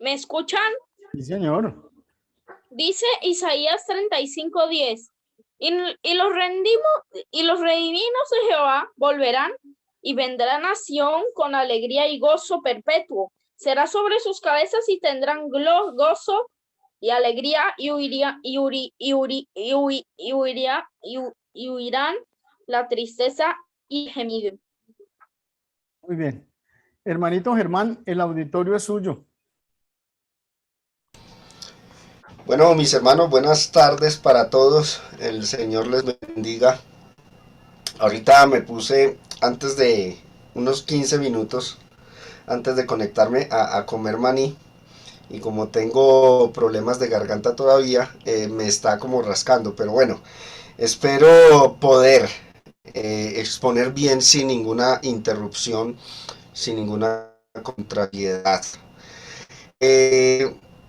¿Me escuchan? Sí, señor. Dice Isaías 35:10. Y los redimidos de Jehová volverán, y vendrá nación con alegría y gozo perpetuo. Será sobre sus cabezas y tendrán gozo y alegría, y huirán la tristeza y gemido. Muy bien. Hermanito Germán, el auditorio es suyo. Bueno, mis hermanos, buenas tardes para todos. El Señor les bendiga. Ahorita me puse, antes de unos 15 minutos, antes de conectarme a comer maní. Y como tengo problemas de garganta todavía, me está como rascando. Pero bueno, espero poder exponer bien sin ninguna interrupción, sin ninguna contrariedad.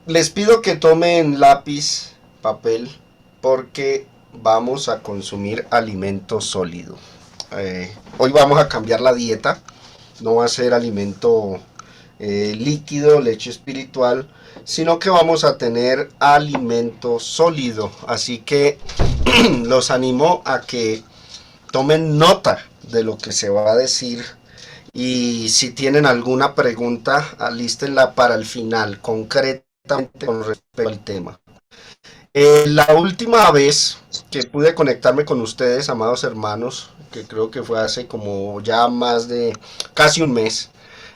Les pido que tomen lápiz, papel, porque vamos a consumir alimento sólido. Hoy vamos a cambiar la dieta, no va a ser alimento líquido, leche espiritual, sino que vamos a tener alimento sólido. Así que los animo a que tomen nota de lo que se va a decir. Y si tienen alguna pregunta, alístenla para el final, concretamente con respecto al tema. La última vez que pude conectarme con ustedes, amados hermanos, que creo que fue hace como ya más de casi un mes,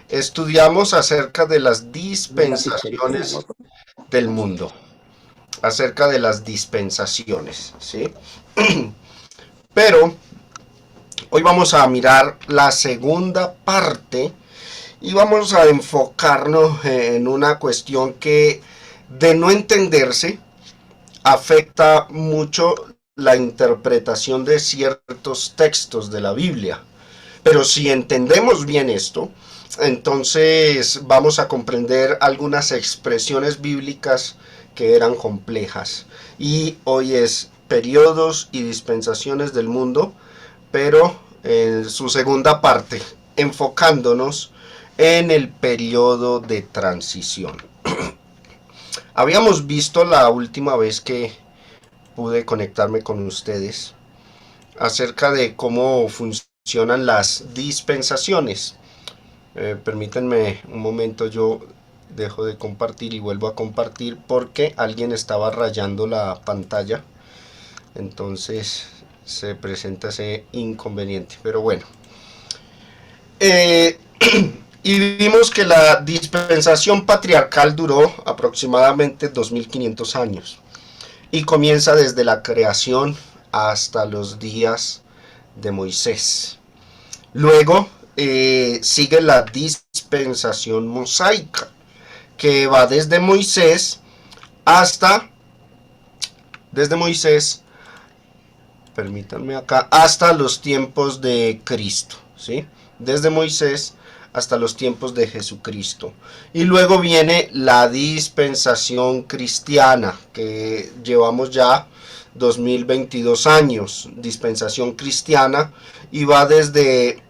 estudiamos acerca de las dispensaciones del mundo, acerca de las dispensaciones, ¿sí? Pero hoy vamos a mirar la segunda parte y vamos a enfocarnos en una cuestión que, de no entenderse, afecta mucho la interpretación de ciertos textos de la Biblia. Pero si entendemos bien esto, entonces vamos a comprender algunas expresiones bíblicas que eran complejas. Y hoy es periodos y dispensaciones del mundo, pero en su segunda parte, enfocándonos en el periodo de transición. Habíamos visto la última vez que pude conectarme con ustedes acerca de cómo funcionan las dispensaciones. Permítanme un momento, yo dejo de compartir y vuelvo a compartir porque alguien estaba rayando la pantalla. Entonces se presenta ese inconveniente. Pero bueno. Y vimos que la dispensación patriarcal duró aproximadamente 2500 años y comienza desde la creación hasta los días de Moisés. Luego sigue la dispensación mosaica, que va desde Moisés hasta, permítanme acá, hasta los tiempos de Cristo, ¿sí? Desde Moisés hasta los tiempos de Jesucristo. Y luego viene la dispensación cristiana, que llevamos ya 2022 años, dispensación cristiana, y va desde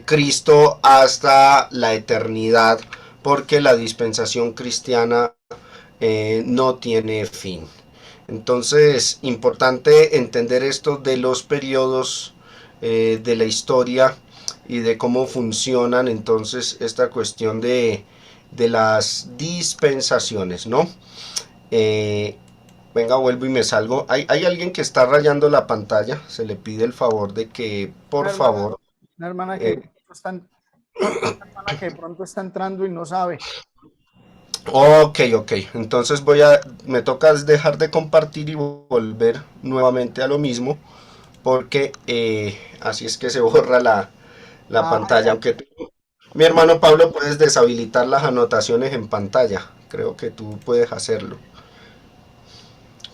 Cristo hasta la eternidad, porque la dispensación cristiana no tiene fin. Entonces, importante entender esto de los periodos de la historia y de cómo funcionan entonces esta cuestión de las dispensaciones, ¿no? Venga, vuelvo y me salgo. Hay alguien que está rayando la pantalla. Se le pide el favor de que, por favor. Una hermana que de pronto está entrando y no sabe. Ok. Entonces me toca dejar de compartir y volver nuevamente a lo mismo. Porque así es que se borra la pantalla. Aunque mi hermano Pablo, puedes deshabilitar las anotaciones en pantalla. Creo que tú puedes hacerlo.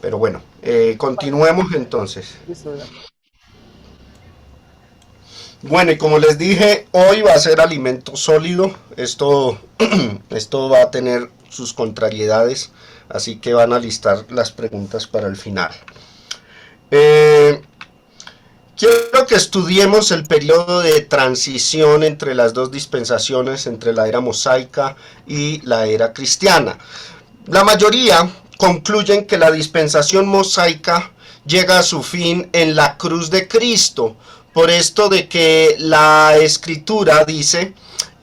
Pero bueno, continuemos entonces. Bueno, y como les dije, hoy va a ser alimento sólido. Esto va a tener sus contrariedades, así que van a listar las preguntas para el final. quiero que estudiemos el periodo de transición entre las dos dispensaciones, entre la era mosaica y la era cristiana. La mayoría concluyen que la dispensación mosaica llega a su fin en la cruz de Cristo, por esto de que la Escritura dice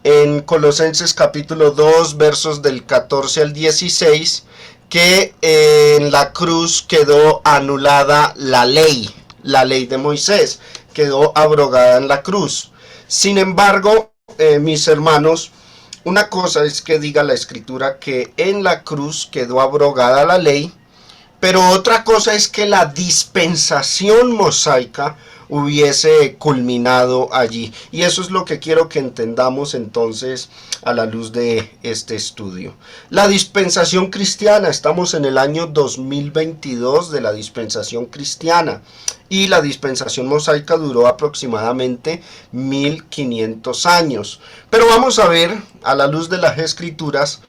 en Colosenses capítulo 2, versos del 14 al 16, que en la cruz quedó anulada la ley de Moisés, quedó abrogada en la cruz. Sin embargo, mis hermanos, una cosa es que diga la Escritura que en la cruz quedó abrogada la ley, pero otra cosa es que la dispensación mosaica hubiese culminado allí. Y eso es lo que quiero que entendamos entonces a la luz de este estudio. La dispensación cristiana, estamos en el año 2022 de la dispensación cristiana. Y la dispensación mosaica duró aproximadamente 1500 años. Pero vamos a ver, a la luz de las Escrituras,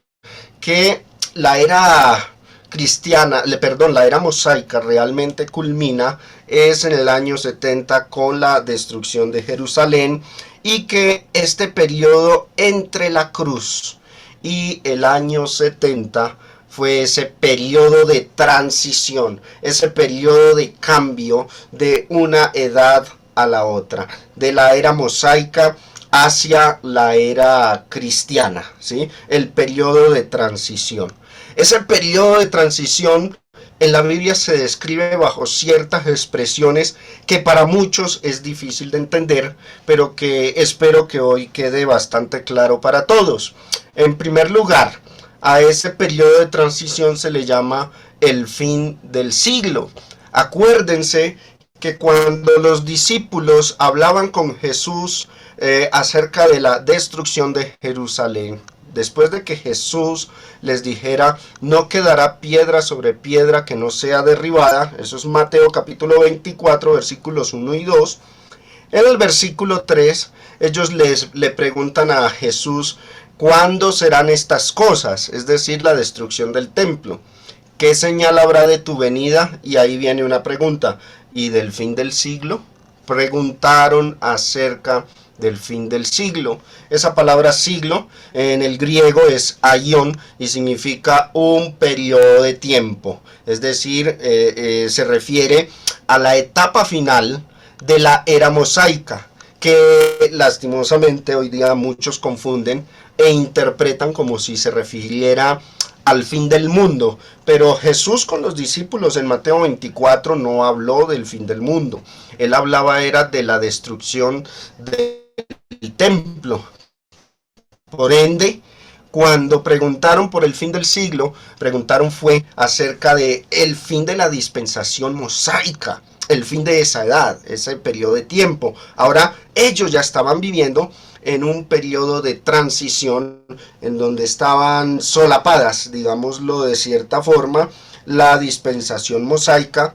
que la era cristiana, la era mosaica realmente culmina es en el año 70 con la destrucción de Jerusalén, y que este periodo entre la cruz y el año 70 fue ese periodo de transición, ese periodo de cambio de una edad a la otra, de la era mosaica hacia la era cristiana, ¿sí? El periodo de transición. Ese periodo de transición en la Biblia se describe bajo ciertas expresiones que para muchos es difícil de entender, pero que espero que hoy quede bastante claro para todos. En primer lugar, a ese periodo de transición se le llama el fin del siglo. Acuérdense que cuando los discípulos hablaban con Jesús acerca de la destrucción de Jerusalén, después de que Jesús les dijera, no quedará piedra sobre piedra que no sea derribada, eso es Mateo capítulo 24, versículos 1 y 2, en el versículo 3, ellos le preguntan a Jesús, ¿cuándo serán estas cosas? Es decir, la destrucción del templo. ¿Qué señal habrá de tu venida? Y ahí viene una pregunta, ¿y del fin del siglo? Preguntaron acerca del fin del siglo. Esa palabra siglo en el griego es aion y significa un periodo de tiempo. Es decir, se refiere a la etapa final de la era mosaica, que lastimosamente hoy día muchos confunden e interpretan como si se refiriera al fin del mundo, pero Jesús con los discípulos en Mateo 24 no habló del fin del mundo. Él hablaba era de la destrucción del templo. Por ende, cuando preguntaron por el fin del siglo, preguntaron fue acerca de el fin de la dispensación mosaica, el fin de esa edad, ese periodo de tiempo. Ahora ellos ya estaban viviendo en un periodo de transición en donde estaban solapadas, digámoslo de cierta forma, la dispensación mosaica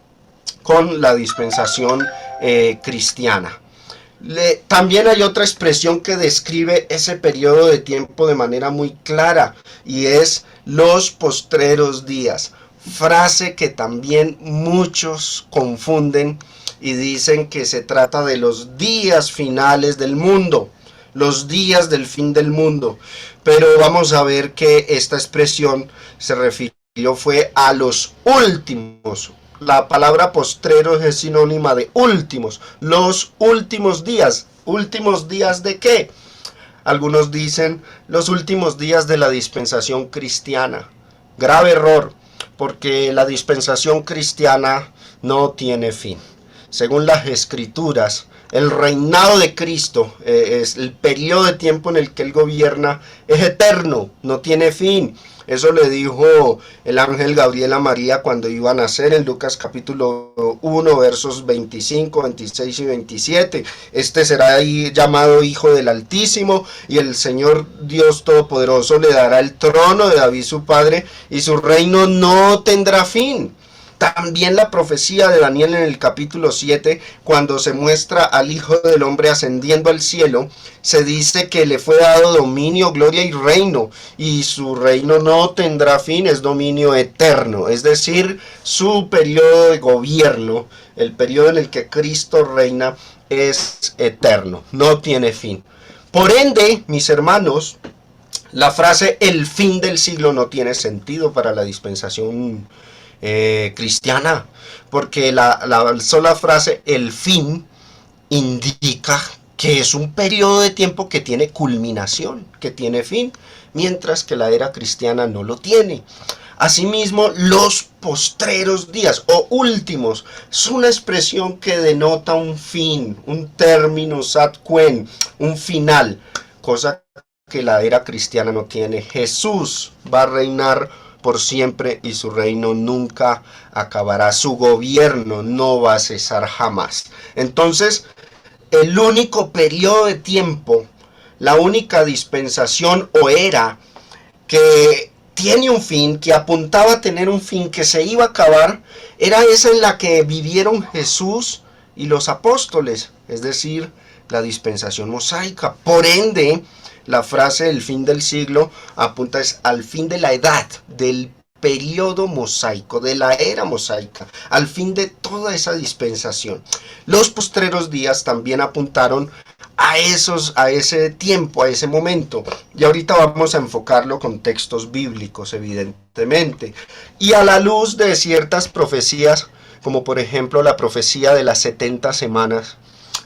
con la dispensación cristiana. También hay otra expresión que describe ese periodo de tiempo de manera muy clara, y es los postreros días, frase que también muchos confunden y dicen que se trata de los días finales del mundo, los días del fin del mundo, pero vamos a ver que esta expresión se refirió fue a los últimos. La palabra postreros es sinónima de últimos, los últimos días. ¿Últimos días de qué? Algunos dicen los últimos días de la dispensación cristiana. Grave error, porque la dispensación cristiana no tiene fin. Según las Escrituras, el reinado de Cristo, es el periodo de tiempo en el que Él gobierna, es eterno, no tiene fin. Eso le dijo el ángel Gabriel a María cuando iba a nacer en Lucas capítulo 1, versos 25, 26 y 27. Este será ahí llamado Hijo del Altísimo, y el Señor Dios Todopoderoso le dará el trono de David su padre, y su reino no tendrá fin. También la profecía de Daniel en el capítulo 7, cuando se muestra al Hijo del Hombre ascendiendo al cielo, se dice que le fue dado dominio, gloria y reino, y su reino no tendrá fin, es dominio eterno, es decir, su periodo de gobierno, el periodo en el que Cristo reina, es eterno, no tiene fin. Por ende, mis hermanos, la frase el fin del siglo no tiene sentido para la dispensación cristiana, porque la sola frase el fin indica que es un periodo de tiempo que tiene culminación, que tiene fin, mientras que la era cristiana no lo tiene. Asimismo, los postreros días o últimos es una expresión que denota un fin, un terminus ad quem, un final, cosa que la era cristiana no tiene. Jesús va a reinar por siempre y su reino nunca acabará, su gobierno no va a cesar jamás. Entonces, el único periodo de tiempo, la única dispensación o era que tiene un fin, que apuntaba a tener un fin, que se iba a acabar, era esa en la que vivieron Jesús y los apóstoles, es decir, la dispensación mosaica. Por ende, la frase el fin del siglo apunta al fin de la edad, del periodo mosaico, de la era mosaica, al fin de toda esa dispensación. Los postreros días también apuntaron a ese tiempo, a ese momento. Y ahorita vamos a enfocarlo con textos bíblicos, evidentemente. Y a la luz de ciertas profecías, como por ejemplo la profecía de las 70 semanas,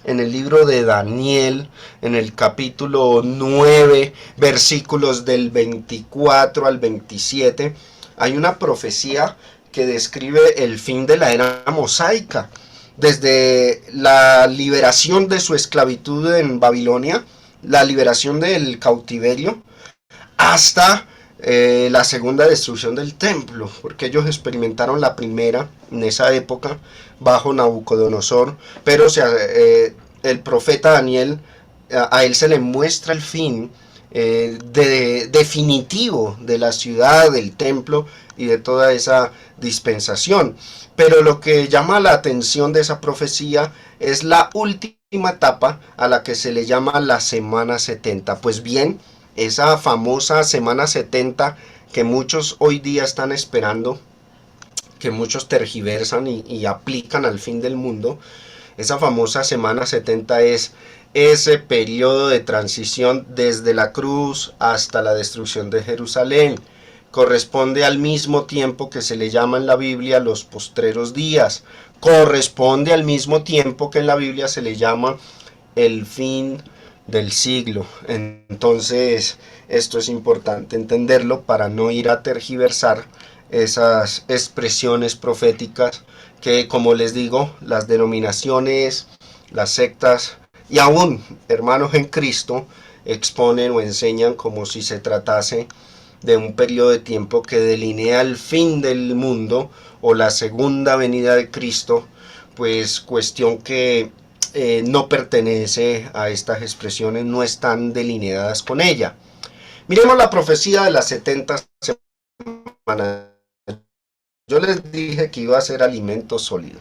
en el libro de Daniel, en el capítulo 9, versículos del 24 al 27, hay una profecía que describe el fin de la era mosaica. Desde la liberación de su esclavitud en Babilonia, la liberación del cautiverio, hasta la segunda destrucción del templo, porque ellos experimentaron la primera en esa época bajo Nabucodonosor, pero el profeta Daniel, a él se le muestra el fin definitivo de la ciudad, del templo y de toda esa dispensación. Pero lo que llama la atención de esa profecía es la última etapa a la que se le llama la semana 70. Pues bien, esa famosa semana 70 que muchos hoy día están esperando, que muchos tergiversan y aplican al fin del mundo, esa famosa semana 70 es ese periodo de transición desde la cruz hasta la destrucción de Jerusalén. Corresponde al mismo tiempo que se le llama en la Biblia los postreros días. Corresponde al mismo tiempo que en la Biblia se le llama el fin del siglo. Entonces, esto es importante entenderlo para no ir a tergiversar esas expresiones proféticas que, como les digo, las denominaciones, las sectas y aún hermanos en Cristo exponen o enseñan como si se tratase de un periodo de tiempo que delinea el fin del mundo o la segunda venida de Cristo, pues cuestión que no pertenece a estas expresiones, no están delineadas con ella. Miremos la profecía de las 70 semanas. Yo les dije que iba a ser alimento sólido.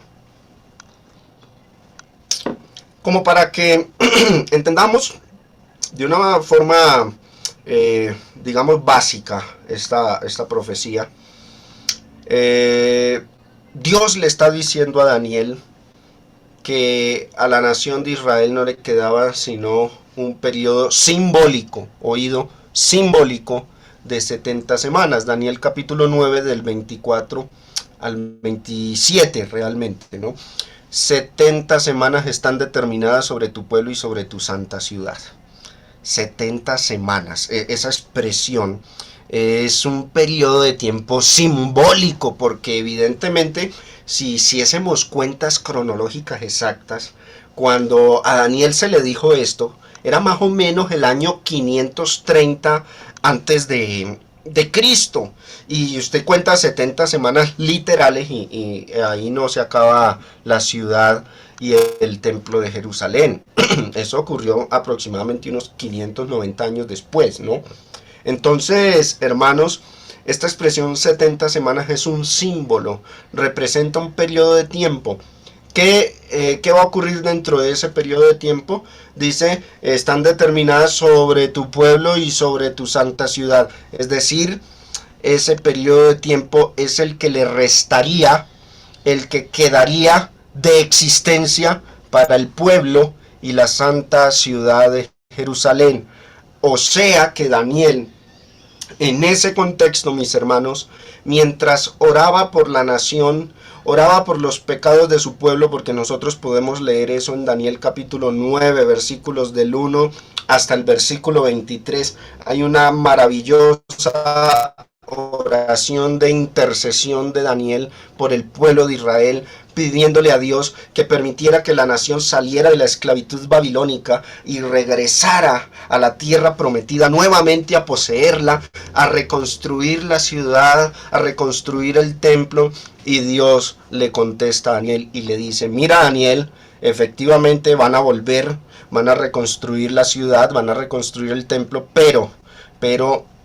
Como para que entendamos de una forma digamos básica esta profecía, Dios le está diciendo a Daniel que a la nación de Israel no le quedaba sino un periodo simbólico, oído, simbólico de 70 semanas. Daniel capítulo 9 del 24 al 27 realmente, ¿no? 70 semanas están determinadas sobre tu pueblo y sobre tu santa ciudad. 70 semanas, esa expresión es un periodo de tiempo simbólico, porque evidentemente si hiciésemos cuentas cronológicas exactas, cuando a Daniel se le dijo esto, era más o menos el año 530 antes de Cristo, y usted cuenta 70 semanas literales y ahí no se acaba la ciudad y el templo de Jerusalén. Eso ocurrió aproximadamente unos 590 años después, ¿no? Entonces, hermanos, Esta expresión 70 semanas es un símbolo, representa un periodo de tiempo. ¿Qué va a ocurrir dentro de ese periodo de tiempo? Dice, están determinadas sobre tu pueblo y sobre tu santa ciudad. Es decir, ese periodo de tiempo es el que le restaría, el que quedaría de existencia para el pueblo y la santa ciudad de Jerusalén. O sea que Daniel, en ese contexto, mis hermanos, mientras oraba por la nación, oraba por los pecados de su pueblo, porque nosotros podemos leer eso en Daniel capítulo 9, versículos del 1 hasta el versículo 23. Hay una maravillosa oración de intercesión de Daniel por el pueblo de Israel, pidiéndole a Dios que permitiera que la nación saliera de la esclavitud babilónica y regresara a la tierra prometida, nuevamente a poseerla, a reconstruir la ciudad, a reconstruir el templo. Y Dios le contesta a Daniel y le dice, mira Daniel, efectivamente van a volver, van a reconstruir la ciudad, van a reconstruir el templo, pero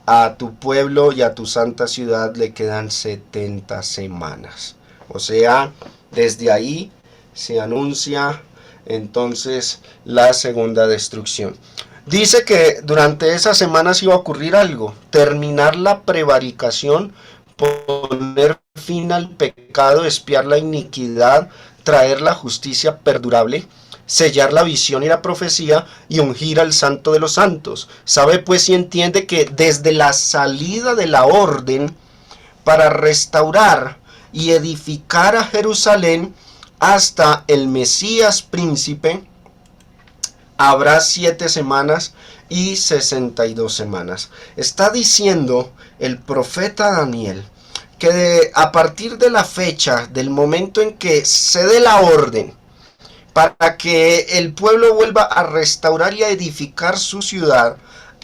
a tu pueblo y a tu santa ciudad le quedan 70 semanas. O sea, desde ahí se anuncia entonces la segunda destrucción. Dice que durante esas semanas iba a ocurrir algo, terminar la prevaricación, poner fin al pecado, expiar la iniquidad, traer la justicia perdurable, sellar la visión y la profecía y ungir al santo de los santos. Sabe pues y entiende que desde la salida de la orden para restaurar y edificar a Jerusalén hasta el Mesías príncipe habrá 7 semanas y 62 semanas. Está diciendo el profeta Daniel que a partir de la fecha, del momento en que se dé la orden para que el pueblo vuelva a restaurar y a edificar su ciudad,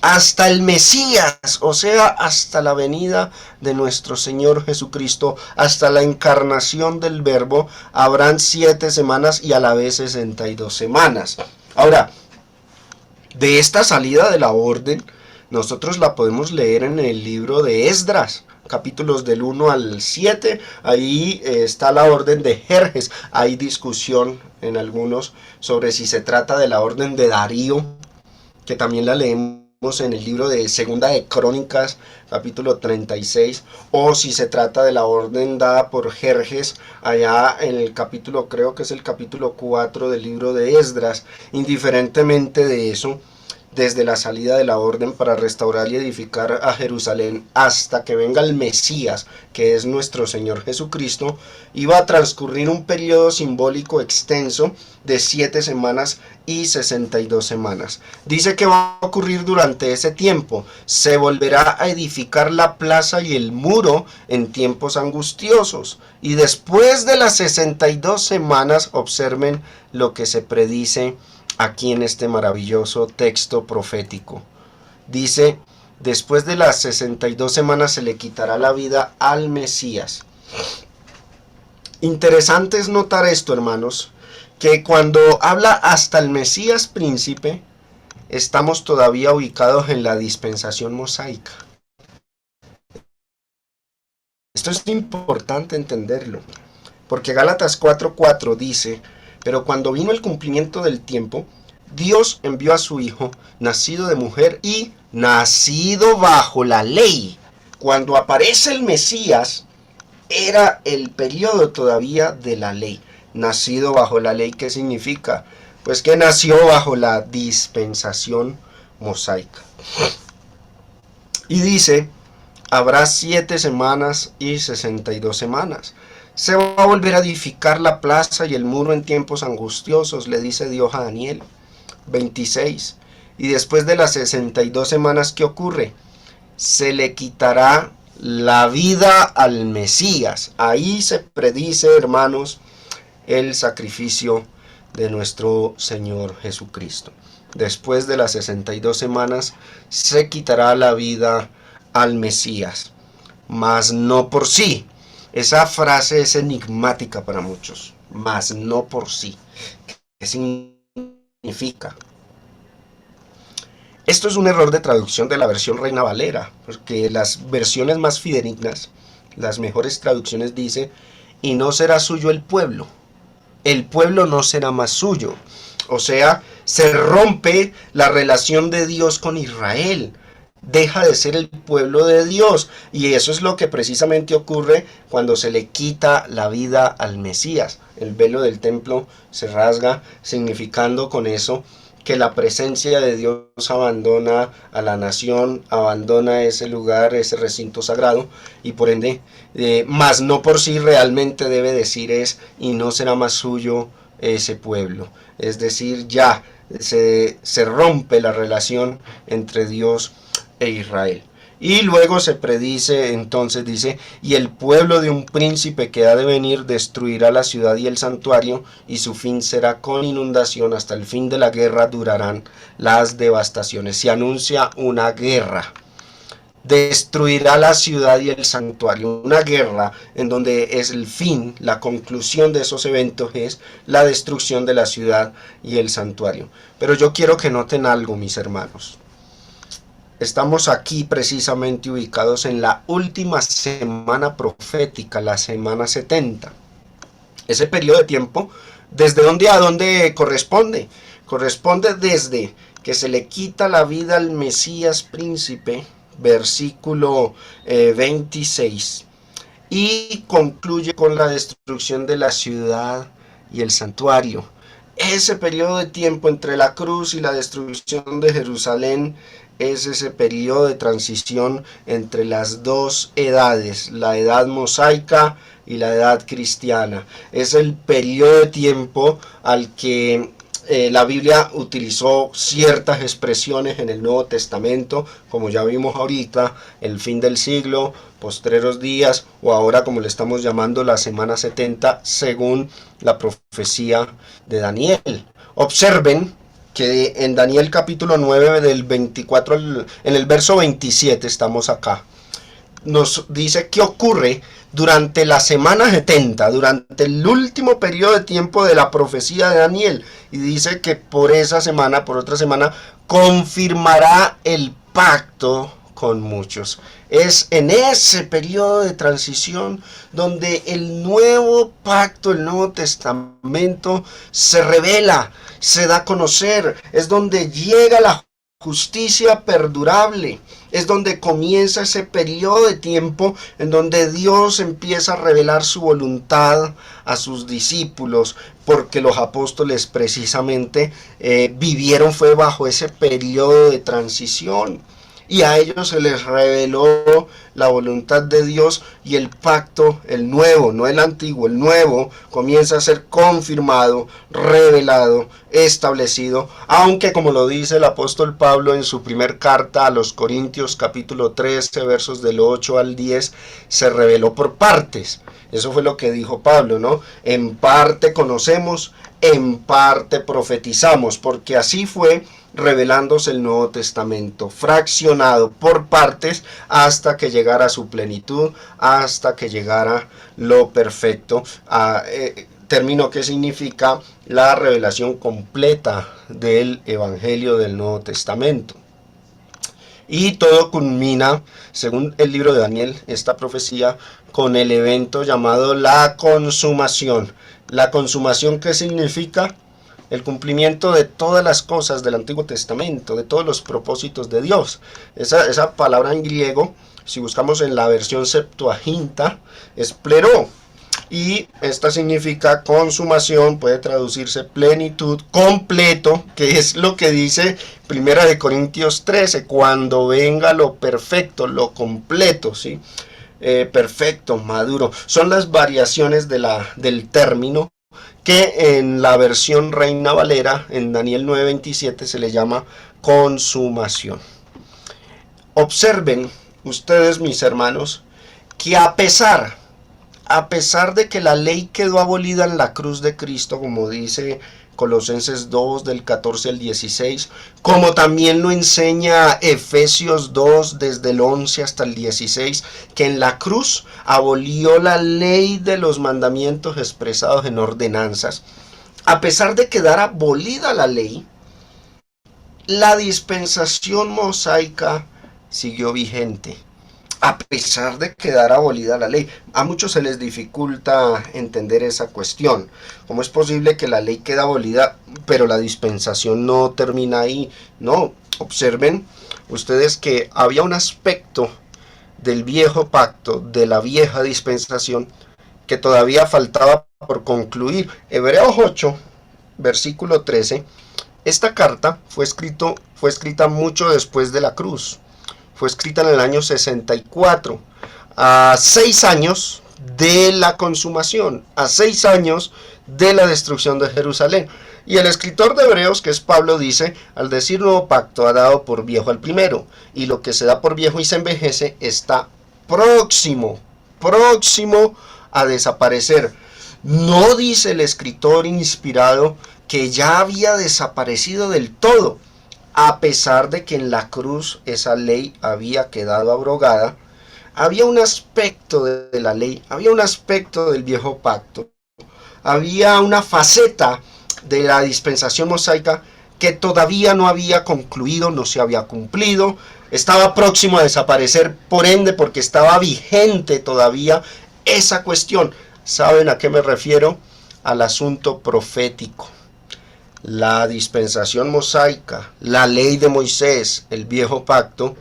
hasta el Mesías, o sea, hasta la venida de nuestro Señor Jesucristo, hasta la encarnación del Verbo, habrán 7 semanas y a la vez 62 semanas. Ahora, de esta salida de la orden, nosotros la podemos leer en el libro de Esdras, capítulos del 1 al 7, ahí está la orden de Jerjes. Hay discusión en algunos sobre si se trata de la orden de Darío, que también la leemos en el libro de Segunda de Crónicas, capítulo 36, o si se trata de la orden dada por Jerjes, allá en el capítulo, creo que es el capítulo 4 del libro de Esdras. Indiferentemente de eso, desde la salida de la orden para restaurar y edificar a Jerusalén hasta que venga el Mesías, que es nuestro Señor Jesucristo, iba a transcurrir un periodo simbólico extenso de 7 semanas y 62 semanas. Dice que va a ocurrir durante ese tiempo. Se volverá a edificar la plaza y el muro en tiempos angustiosos. Y después de las 62 semanas, observen lo que se predice aquí en este maravilloso texto profético. Dice, después de las 62 semanas se le quitará la vida al Mesías. Interesante es notar esto, hermanos, que cuando habla hasta el Mesías príncipe, estamos todavía ubicados en la dispensación mosaica. Esto es importante entenderlo, porque Gálatas 4:4 dice, pero cuando vino el cumplimiento del tiempo, Dios envió a su Hijo, nacido de mujer y nacido bajo la ley. Cuando aparece el Mesías, era el periodo todavía de la ley. Nacido bajo la ley, ¿qué significa? Pues que nació bajo la dispensación mosaica. Y dice, habrá 7 semanas y 62 semanas. Se va a volver a edificar la plaza y el muro en tiempos angustiosos, le dice Dios a Daniel. 26. Y después de las 62 semanas, ¿qué ocurre? Se le quitará la vida al Mesías. Ahí se predice, hermanos, el sacrificio de nuestro Señor Jesucristo. Después de las 62 semanas, se quitará la vida al Mesías, mas no por sí. Esa frase es enigmática para muchos, mas no por sí. ¿Qué significa? Esto es un error de traducción de la versión Reina Valera, porque las versiones más fidedignas, las mejores traducciones dice, y no será suyo el pueblo no será más suyo. O sea, se rompe la relación de Dios con Israel, deja de ser el pueblo de Dios, y eso es lo que precisamente ocurre cuando se le quita la vida al Mesías. El velo del templo se rasga, significando con eso que la presencia de Dios abandona a la nación, abandona ese lugar, ese recinto sagrado, y por ende, más no por sí realmente debe decir es, y no será más suyo ese pueblo. Es decir, ya se rompe la relación entre Dios e Israel. Y luego se predice, entonces dice, y el pueblo de un príncipe que ha de venir destruirá la ciudad y el santuario, y su fin será con inundación, hasta el fin de la guerra durarán las devastaciones. Se anuncia una guerra, destruirá la ciudad y el santuario, una guerra en donde es el fin, la conclusión de esos eventos es la destrucción de la ciudad y el santuario. Pero yo quiero que noten algo, mis hermanos. Estamos aquí precisamente ubicados en la última semana profética, la semana 70. Ese periodo de tiempo, ¿desde dónde a dónde corresponde? Corresponde desde que se le quita la vida al Mesías príncipe, versículo 26, y concluye con la destrucción de la ciudad y el santuario. Ese periodo de tiempo entre la cruz y la destrucción de Jerusalén es ese periodo de transición entre las dos edades, la edad mosaica y la edad cristiana. Es el periodo de tiempo al que la Biblia utilizó ciertas expresiones en el Nuevo Testamento, como ya vimos ahorita, el fin del siglo, postreros días, o ahora como le estamos llamando la semana 70, según la profecía de Daniel. Observen que en Daniel capítulo 9 del 24, en el verso 27 estamos acá, nos dice qué ocurre durante la semana 70, durante el último periodo de tiempo de la profecía de Daniel, y dice que por esa semana, por otra semana, confirmará el pacto con muchos. Es en ese periodo de transición donde el nuevo pacto, el Nuevo Testamento se revela, se da a conocer, es donde llega la justicia perdurable, es donde comienza ese periodo de tiempo en donde Dios empieza a revelar su voluntad a sus discípulos, porque los apóstoles precisamente vivieron fue bajo ese periodo de transición. Y a ellos se les reveló la voluntad de Dios, y el pacto, el nuevo, no el antiguo, el nuevo, comienza a ser confirmado, revelado, establecido, aunque como lo dice el apóstol Pablo en su primer carta a los Corintios capítulo 13, versos del 8 al 10, se reveló por partes. Eso fue lo que dijo Pablo, ¿no? En parte conocemos, en parte profetizamos, porque así fue revelándose el Nuevo Testamento, fraccionado por partes hasta que llegara a su plenitud, hasta que llegara lo perfecto, término que significa la revelación completa del Evangelio del Nuevo Testamento. Y todo culmina, según el libro de Daniel, esta profecía, con el evento llamado la consumación. La consumación, ¿qué significa? El cumplimiento de todas las cosas del Antiguo Testamento, de todos los propósitos de Dios. Esa palabra en griego, si buscamos en la versión Septuaginta, es pleró. Y esta significa consumación, puede traducirse plenitud, completo, que es lo que dice 1 Corintios 13, cuando venga lo perfecto, lo completo, ¿sí? Perfecto, maduro. Son las variaciones del término que en la versión Reina Valera, en Daniel 9:27, se le llama consumación. Observen ustedes, mis hermanos, que a pesar de que la ley quedó abolida en la cruz de Cristo, como dice Colosenses 2 del 14 al 16, como también lo enseña Efesios 2 desde el 11 hasta el 16, que en la cruz abolió la ley de los mandamientos expresados en ordenanzas. A pesar de quedar abolida la ley, la dispensación mosaica siguió vigente, a pesar de quedar abolida la ley. A muchos se les dificulta entender esa cuestión. ¿Cómo es posible que la ley quede abolida, pero la dispensación no termina ahí? No, observen ustedes que había un aspecto del viejo pacto, de la vieja dispensación, que todavía faltaba por concluir. Hebreos 8, versículo 13. Esta carta fue escrita mucho después de la cruz. Fue escrita en el año 64, a 6 años de la consumación, a 6 años de la destrucción de Jerusalén. Y el escritor de Hebreos, que es Pablo, dice, al decir nuevo pacto ha dado por viejo al primero, y lo que se da por viejo y se envejece está próximo a desaparecer. No dice el escritor inspirado que ya había desaparecido del todo, a pesar de que en la cruz esa ley había quedado abrogada. Había un aspecto de la ley, había un aspecto del viejo pacto, había una faceta de la dispensación mosaica que todavía no había concluido, no se había cumplido, estaba próximo a desaparecer, por ende, porque estaba vigente todavía esa cuestión. ¿Saben a qué me refiero? Al asunto profético. La dispensación mosaica, la ley de Moisés, el viejo pacto,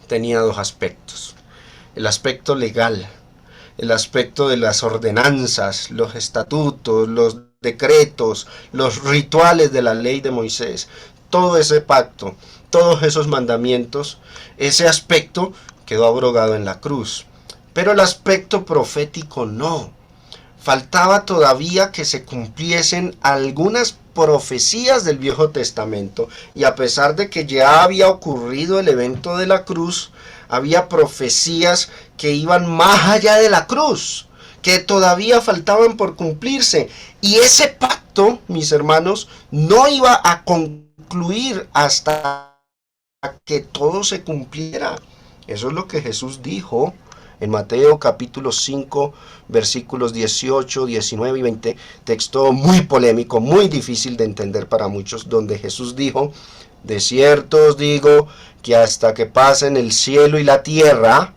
tenía dos aspectos. El aspecto legal, el aspecto de las ordenanzas, los estatutos, los decretos, los rituales de la ley de Moisés. Todo ese pacto, todos esos mandamientos, ese aspecto quedó abrogado en la cruz. Pero el aspecto profético no. Faltaba todavía que se cumpliesen algunas profecías del Viejo Testamento, y a pesar de que ya había ocurrido el evento de la cruz, había profecías que iban más allá de la cruz, que todavía faltaban por cumplirse, y ese pacto, mis hermanos, no iba a concluir hasta que todo se cumpliera. Eso es lo que Jesús dijo en Mateo capítulo 5, versículos 18, 19 y 20, texto muy polémico, muy difícil de entender para muchos, donde Jesús dijo: de cierto os digo que hasta que pasen el cielo y la tierra,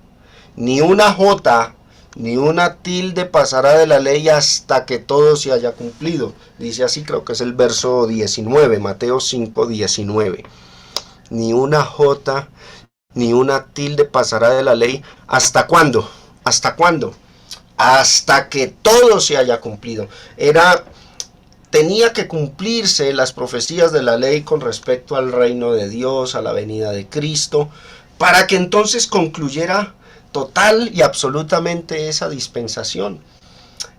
ni una jota ni una tilde pasará de la ley hasta que todo se haya cumplido. Dice así, creo que es el verso 19, Mateo 5, 19. Ni una jota ni una tilde pasará de la ley. ¿Hasta cuándo? ¿Hasta cuándo? Hasta que todo se haya cumplido. Tenía que cumplirse las profecías de la ley con respecto al reino de Dios, a la venida de Cristo, para que entonces concluyera total y absolutamente esa dispensación.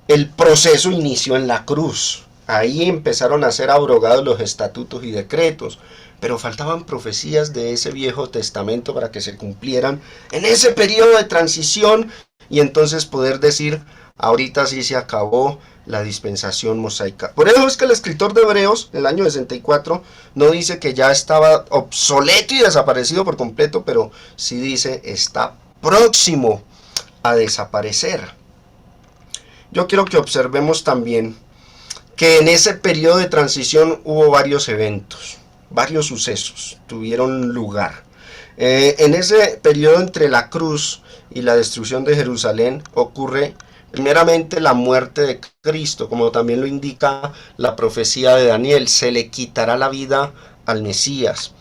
El proceso inició en la cruz. Ahí empezaron a ser abrogados los estatutos y decretos, pero faltaban profecías de ese Viejo Testamento para que se cumplieran en ese periodo de transición, y entonces poder decir: ahorita sí se acabó la dispensación mosaica. Por eso es que el escritor de Hebreos, en el año 64, no dice que ya estaba obsoleto y desaparecido por completo, pero sí dice: está próximo a desaparecer. Yo quiero que observemos también que en ese periodo de transición hubo varios eventos, varios sucesos tuvieron lugar. En ese periodo entre la cruz y la destrucción de Jerusalén ocurre primeramente la muerte de Cristo, como también lo indica la profecía de Daniel: se le quitará la vida al Mesías.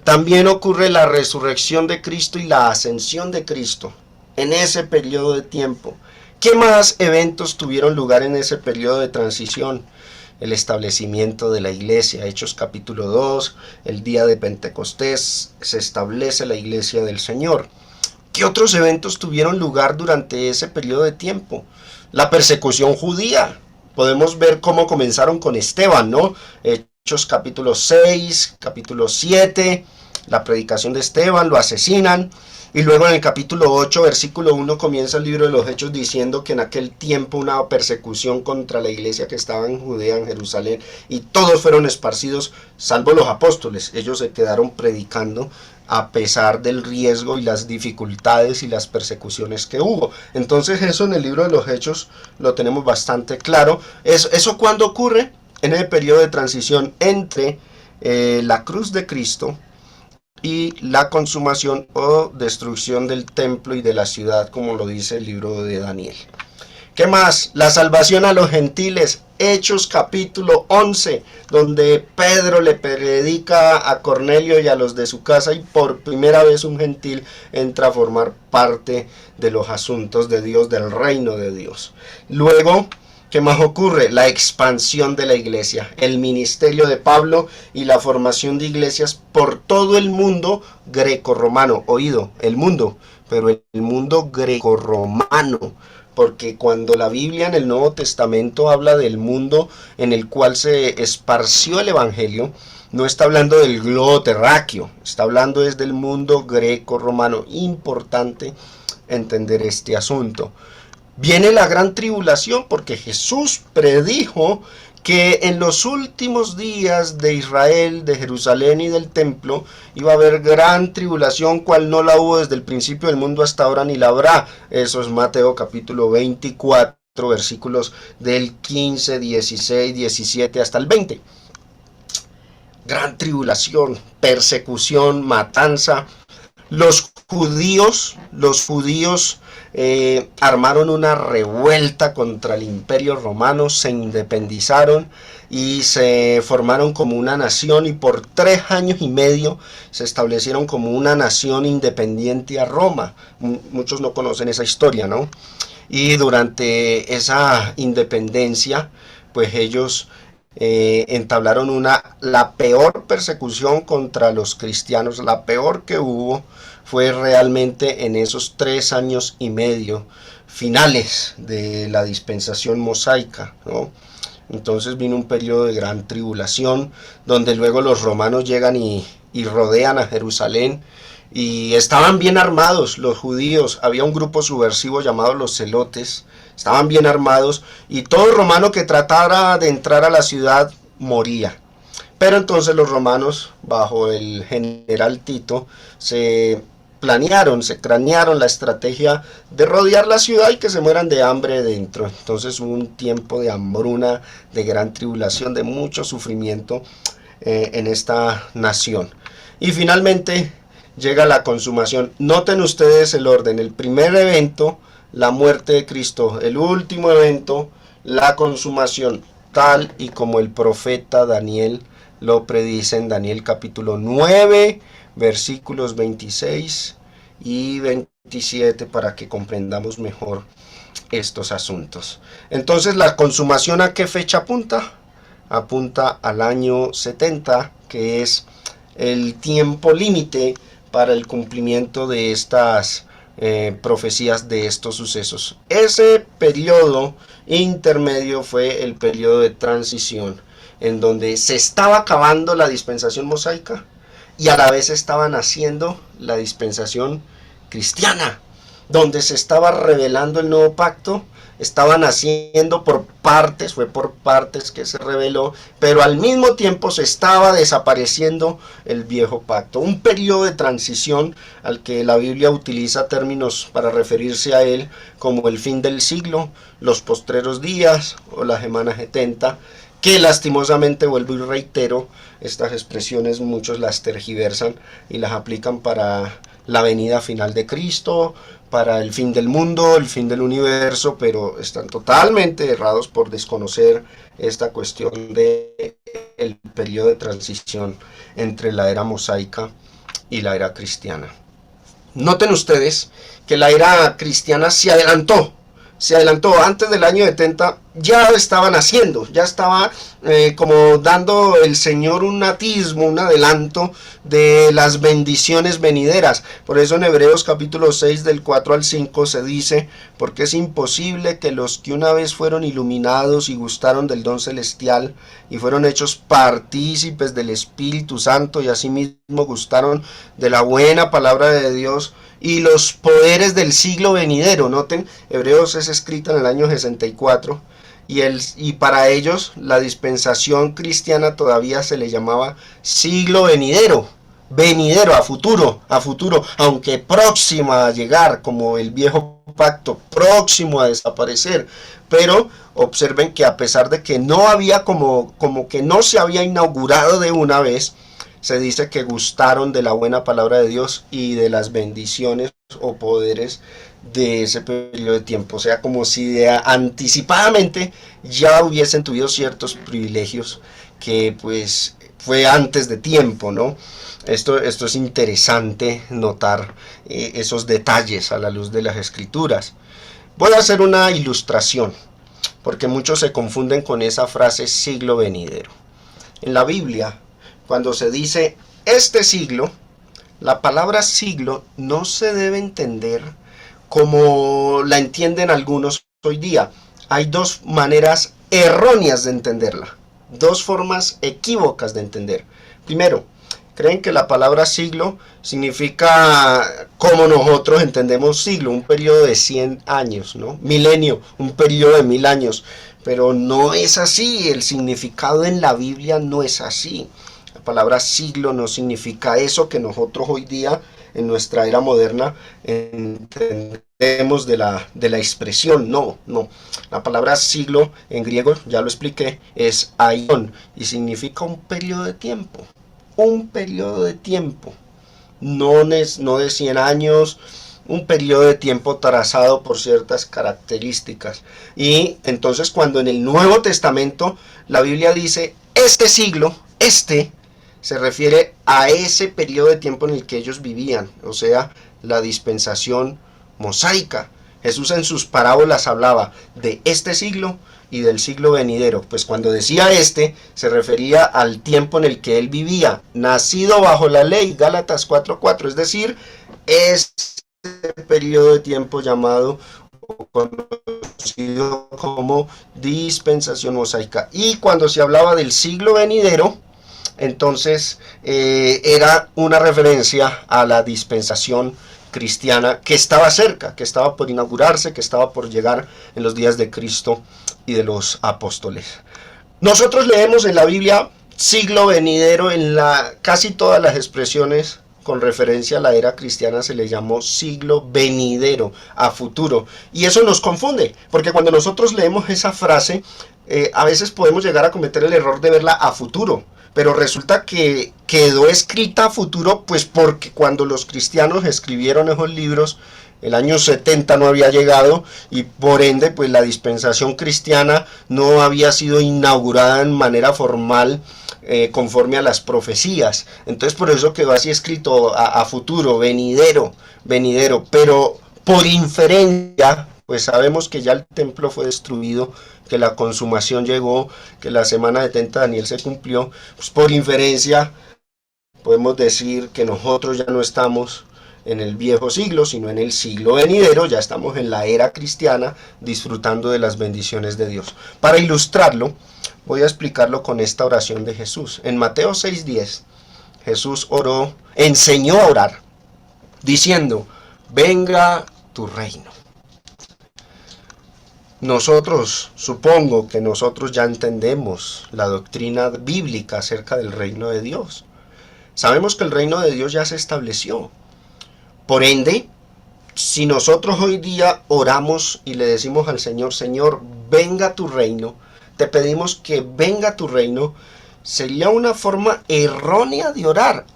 También ocurre la resurrección de Cristo y la ascensión de Cristo en ese periodo de tiempo. ¿Qué más eventos tuvieron lugar en ese periodo de transición? El establecimiento de la iglesia, Hechos capítulo 2, el día de Pentecostés, se establece la iglesia del Señor. ¿Qué otros eventos tuvieron lugar durante ese periodo de tiempo? La persecución judía. Podemos ver cómo comenzaron con Esteban, ¿no? Hechos capítulo 6, capítulo 7, la predicación de Esteban, lo asesinan. Y luego en el capítulo 8, versículo 1, comienza el libro de los Hechos diciendo que en aquel tiempo una persecución contra la iglesia que estaba en Judea, en Jerusalén, y todos fueron esparcidos, salvo los apóstoles. Ellos se quedaron predicando a pesar del riesgo y las dificultades y las persecuciones que hubo. Entonces eso en el libro de los Hechos lo tenemos bastante claro. ¿Eso cuándo ocurre? En el periodo de transición entre la cruz de Cristo y la consumación o destrucción del templo y de la ciudad, como lo dice el libro de Daniel. ¿Qué más? La salvación a los gentiles, Hechos capítulo 11, donde Pedro le predica a Cornelio y a los de su casa y por primera vez un gentil entra a formar parte de los asuntos de Dios, del reino de Dios. Luego, ¿qué más ocurre? La expansión de la iglesia, el ministerio de Pablo y la formación de iglesias por todo el mundo greco-romano. Oído, el mundo, pero el mundo greco-romano. Porque cuando la Biblia en el Nuevo Testamento habla del mundo en el cual se esparció el Evangelio, no está hablando del globo terráqueo, está hablando desde el mundo greco-romano. Importante entender este asunto. Viene la gran tribulación porque Jesús predijo que en los últimos días de Israel, de Jerusalén y del templo, iba a haber gran tribulación, cual no la hubo desde el principio del mundo hasta ahora ni la habrá. Eso es Mateo capítulo 24, versículos del 15, 16, 17 hasta el 20. Gran tribulación, persecución, matanza. Los judíos armaron una revuelta contra el imperio romano, se independizaron y se formaron como una nación y por 3 años y medio se establecieron como una nación independiente a Roma. Muchos no conocen esa historia, ¿no? Y durante esa independencia, pues ellos entablaron la peor persecución contra los cristianos, la peor que hubo fue realmente en esos 3 años y medio finales de la dispensación mosaica, ¿no? Entonces vino un periodo de gran tribulación, donde luego los romanos llegan y rodean a Jerusalén, y estaban bien armados los judíos. Había un grupo subversivo llamado los celotes, estaban bien armados, y todo romano que tratara de entrar a la ciudad moría. Pero entonces los romanos, bajo el general Tito, se cranearon la estrategia de rodear la ciudad y que se mueran de hambre dentro. Entonces hubo un tiempo de hambruna, de gran tribulación, de mucho sufrimiento en esta nación. Y finalmente llega la consumación. Noten ustedes el orden: el primer evento, la muerte de Cristo; el último evento, la consumación, tal y como el profeta Daniel lo predice en Daniel capítulo 9, versículos 26 y 27, para que comprendamos mejor estos asuntos. Entonces, la consumación, ¿a qué fecha apunta? Apunta al año 70, que es el tiempo límite para el cumplimiento de estas profecías, de estos sucesos. Ese periodo intermedio fue el periodo de transición, en donde se estaba acabando la dispensación mosaica y a la vez estaba naciendo la dispensación cristiana, donde se estaba revelando el nuevo pacto. Estaba naciendo por partes, fue por partes que se reveló, pero al mismo tiempo se estaba desapareciendo el viejo pacto. Un periodo de transición al que la Biblia utiliza términos para referirse a él como el fin del siglo, los postreros días o la semana 70, que lastimosamente, vuelvo y reitero, estas expresiones muchos las tergiversan y las aplican para la venida final de Cristo, para el fin del mundo, el fin del universo, pero están totalmente errados por desconocer esta cuestión de el periodo de transición entre la era mosaica y la era cristiana. Noten ustedes que la era cristiana se adelantó antes del año 70, ya estaban haciendo, ya estaba como dando el Señor un atismo, un adelanto de las bendiciones venideras. Por eso en Hebreos capítulo 6 del 4 al 5 se dice: porque es imposible que los que una vez fueron iluminados y gustaron del don celestial y fueron hechos partícipes del Espíritu Santo y asimismo gustaron de la buena palabra de Dios y los poderes del siglo venidero. Noten, Hebreos es escrita en el año 64 y para ellos la dispensación cristiana todavía se le llamaba siglo venidero, a futuro, aunque próxima a llegar, como el viejo pacto, próximo a desaparecer. Pero observen que a pesar de que no había como que no se había inaugurado de una vez, se dice que gustaron de la buena palabra de Dios y de las bendiciones o poderes de ese periodo de tiempo. O sea, como si anticipadamente ya hubiesen tenido ciertos privilegios que pues fue antes de tiempo, ¿no? Esto es interesante notar esos detalles a la luz de las escrituras. Voy a hacer una ilustración, porque muchos se confunden con esa frase siglo venidero. En la Biblia, cuando se dice este siglo, la palabra siglo no se debe entender como la entienden algunos hoy día. Hay dos maneras erróneas de entenderla, dos formas equívocas de entender. Primero, creen que la palabra siglo significa como nosotros entendemos siglo, un periodo de 100 años, ¿no? Milenio, un periodo de 1000 años. Pero no es así, el significado en la Biblia no es así. La palabra siglo no significa eso que nosotros hoy día, en nuestra era moderna, entendemos de la expresión. No. La palabra siglo en griego, ya lo expliqué, es aion y significa un periodo de tiempo. Un periodo de tiempo. No de 100 años, un periodo de tiempo trazado por ciertas características. Y entonces cuando en el Nuevo Testamento la Biblia dice este siglo, se refiere a ese periodo de tiempo en el que ellos vivían, o sea, la dispensación mosaica. Jesús en sus parábolas hablaba de este siglo y del siglo venidero. Pues cuando decía se refería al tiempo en el que él vivía, nacido bajo la ley, Gálatas 4:4, es decir, este periodo de tiempo llamado o conocido como dispensación mosaica. Y cuando se hablaba del siglo venidero, entonces era una referencia a la dispensación cristiana que estaba cerca, que estaba por inaugurarse, que estaba por llegar en los días de Cristo y de los apóstoles. Nosotros leemos en la Biblia siglo venidero, en casi todas las expresiones con referencia a la era cristiana se le llamó siglo venidero, a futuro. Y eso nos confunde, porque cuando nosotros leemos esa frase, a veces podemos llegar a cometer el error de verla a futuro. Pero resulta que quedó escrita a futuro, pues porque cuando los cristianos escribieron esos libros, el año 70 no había llegado y por ende pues la dispensación cristiana no había sido inaugurada en manera formal conforme a las profecías. Entonces por eso quedó así escrito a futuro, venidero, pero por inferencia pues sabemos que ya el templo fue destruido, que la consumación llegó, que la semana de 70 de Daniel se cumplió. Pues por inferencia podemos decir que nosotros ya no estamos en el viejo siglo, sino en el siglo venidero, ya estamos en la era cristiana disfrutando de las bendiciones de Dios. Para ilustrarlo, voy a explicarlo con esta oración de Jesús. En Mateo 6:10, Jesús enseñó a orar, diciendo, venga tu reino. Supongo que nosotros ya entendemos la doctrina bíblica acerca del reino de Dios. Sabemos que el reino de Dios ya se estableció. Por ende, si nosotros hoy día oramos y le decimos al Señor, Señor, venga tu reino, te pedimos que venga tu reino, sería una forma errónea de orar.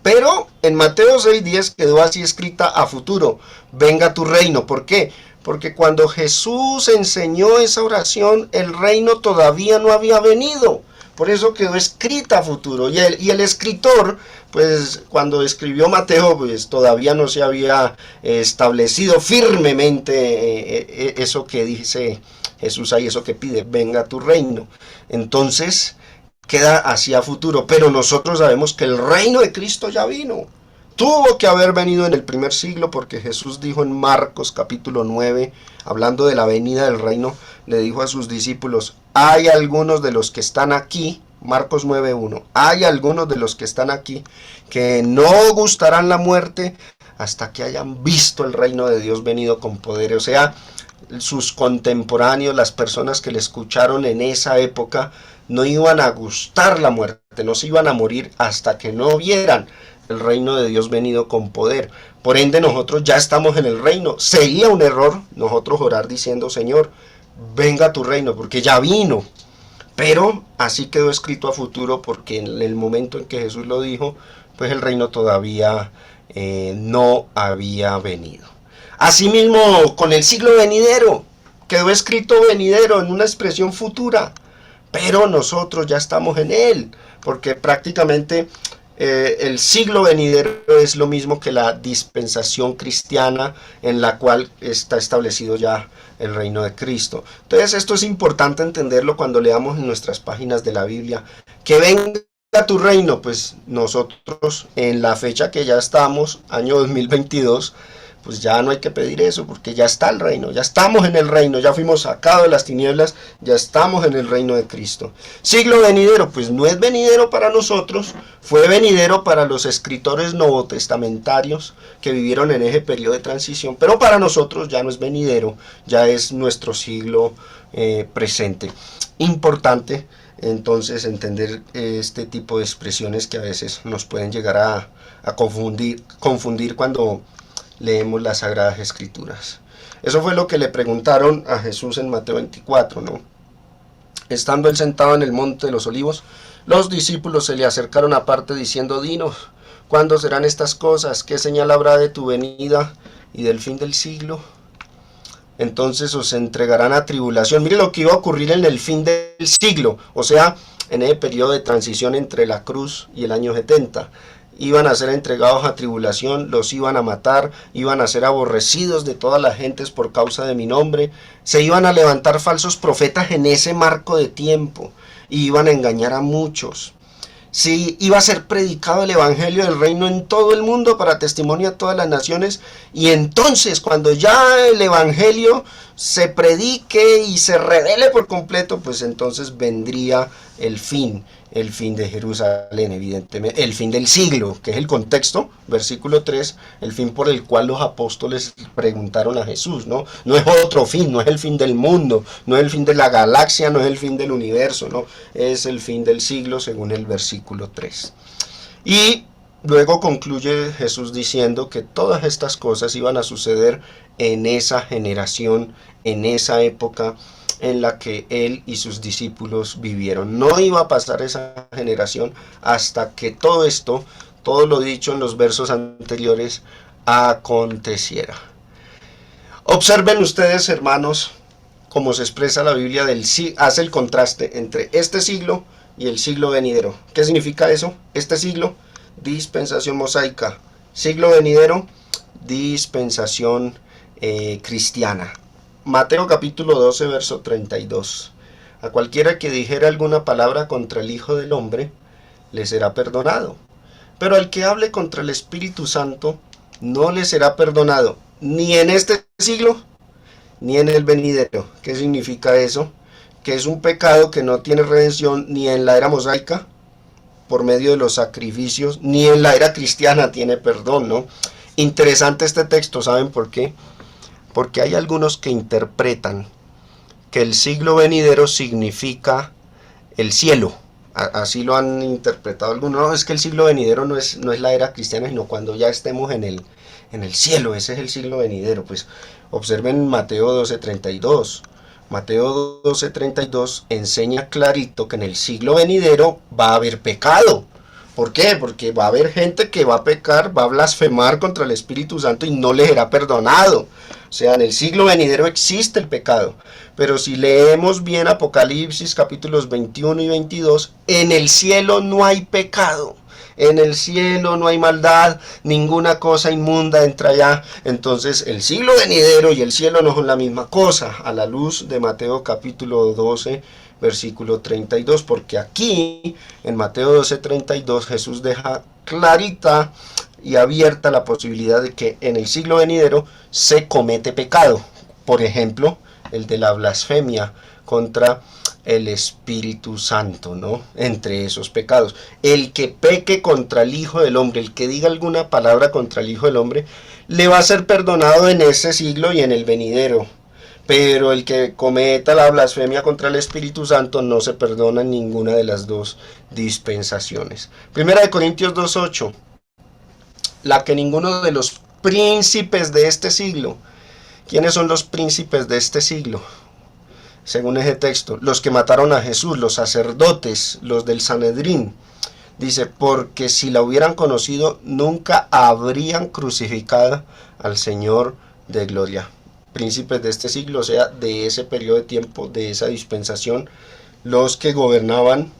Pero en Mateo 6:10 quedó así escrita a futuro, venga tu reino. ¿Por qué? Porque cuando Jesús enseñó esa oración, el reino todavía no había venido. Por eso quedó escrita a futuro. Y el escritor, pues cuando escribió Mateo, pues todavía no se había establecido firmemente eso que dice Jesús ahí, eso que pide, venga tu reino. Entonces queda así a futuro. Pero nosotros sabemos que el reino de Cristo ya vino. Tuvo que haber venido en el primer siglo porque Jesús dijo en Marcos capítulo 9, hablando de la venida del reino, le dijo a sus discípulos, hay algunos de los que están aquí, Marcos 9:1, hay algunos de los que están aquí que no gustarán la muerte hasta que hayan visto el reino de Dios venido con poder. O sea, sus contemporáneos, las personas que le escucharon en esa época, no iban a gustar la muerte, no se iban a morir hasta que no vieran el reino de Dios venido con poder. Por ende, nosotros ya estamos en el reino. Sería un error nosotros orar diciendo, Señor, venga tu reino, porque ya vino. Pero así quedó escrito a futuro, porque en el momento en que Jesús lo dijo, pues el reino todavía no había venido. Asimismo, con el siglo venidero, quedó escrito venidero en una expresión futura, pero nosotros ya estamos en él, porque prácticamente el siglo venidero es lo mismo que la dispensación cristiana en la cual está establecido ya el reino de Cristo. Entonces esto es importante entenderlo cuando leamos en nuestras páginas de la Biblia. Que venga tu reino, pues nosotros en la fecha que ya estamos, año 2022, pues ya no hay que pedir eso, porque ya está el reino, ya estamos en el reino, ya fuimos sacados de las tinieblas, ya estamos en el reino de Cristo. Siglo venidero, pues no es venidero para nosotros, fue venidero para los escritores novotestamentarios que vivieron en ese periodo de transición, pero para nosotros ya no es venidero, ya es nuestro siglo presente. Importante entonces entender este tipo de expresiones que a veces nos pueden llegar a confundir cuando leemos las Sagradas Escrituras. Eso fue lo que le preguntaron a Jesús en Mateo 24, ¿no? Estando él sentado en el monte de los olivos, los discípulos se le acercaron aparte diciendo, dinos, ¿cuándo serán estas cosas? ¿Qué señal habrá de tu venida y del fin del siglo? Entonces os entregarán a tribulación. Mire lo que iba a ocurrir en el fin del siglo, o sea, en el periodo de transición entre la cruz y el año 70. Iban a ser entregados a tribulación, los iban a matar, iban a ser aborrecidos de todas las gentes por causa de mi nombre, se iban a levantar falsos profetas en ese marco de tiempo, y iban a engañar a muchos. Sí, iba a ser predicado el evangelio del reino en todo el mundo para testimonio a todas las naciones, y entonces cuando ya el evangelio se predique y se revele por completo, pues entonces vendría el fin de Jerusalén, evidentemente, el fin del siglo, que es el contexto, versículo 3, el fin por el cual los apóstoles preguntaron a Jesús, ¿no? No es otro fin, no es el fin del mundo, no es el fin de la galaxia, no es el fin del universo, ¿no? Es el fin del siglo según el versículo 3. Y luego concluye Jesús diciendo que todas estas cosas iban a suceder en esa generación, en esa época en la que él y sus discípulos vivieron. No iba a pasar esa generación hasta que todo esto, todo lo dicho en los versos anteriores, aconteciera. Observen ustedes, hermanos, cómo se expresa la Biblia hace el contraste entre este siglo y el siglo venidero. ¿Qué significa eso? Este siglo, dispensación mosaica. Siglo venidero, dispensación cristiana. Mateo capítulo 12, verso 32. A cualquiera que dijera alguna palabra contra el Hijo del Hombre, le será perdonado. Pero al que hable contra el Espíritu Santo, no le será perdonado, ni en este siglo, ni en el venidero. ¿Qué significa eso? Que es un pecado que no tiene redención ni en la era mosaica, por medio de los sacrificios, ni en la era cristiana tiene perdón, ¿no? Interesante este texto, ¿saben por qué? Porque hay algunos que interpretan que el siglo venidero significa el cielo. Así lo han interpretado algunos. No, es que el siglo venidero no es la era cristiana, sino cuando ya estemos en el cielo. Ese es el siglo venidero. Pues observen Mateo 12:32. Mateo 12:32 enseña clarito que en el siglo venidero va a haber pecado. ¿Por qué? Porque va a haber gente que va a pecar, va a blasfemar contra el Espíritu Santo y no le será perdonado. O sea, en el siglo venidero existe el pecado. Pero si leemos bien Apocalipsis capítulos 21 y 22, en el cielo no hay pecado. En el cielo no hay maldad, ninguna cosa inmunda entra allá. Entonces el siglo venidero y el cielo no son la misma cosa, a la luz de Mateo capítulo 12, versículo 32, porque aquí en Mateo 12:32 Jesús deja clarita y abierta la posibilidad de que en el siglo venidero se comete pecado. Por ejemplo, el de la blasfemia contra el Espíritu Santo, ¿no? Entre esos pecados. El que peque contra el Hijo del Hombre, el que diga alguna palabra contra el Hijo del Hombre, le va a ser perdonado en ese siglo y en el venidero. Pero el que cometa la blasfemia contra el Espíritu Santo no se perdona en ninguna de las dos dispensaciones. Primera de Corintios 2:8. la que ninguno de los príncipes de este siglo. ¿Quiénes son los príncipes de este siglo? Según ese texto, los que mataron a Jesús, los sacerdotes, los del Sanedrín. Dice, porque si la hubieran conocido, nunca habrían crucificado al Señor de gloria. Príncipes de este siglo, o sea, de ese periodo de tiempo, de esa dispensación, los que gobernaban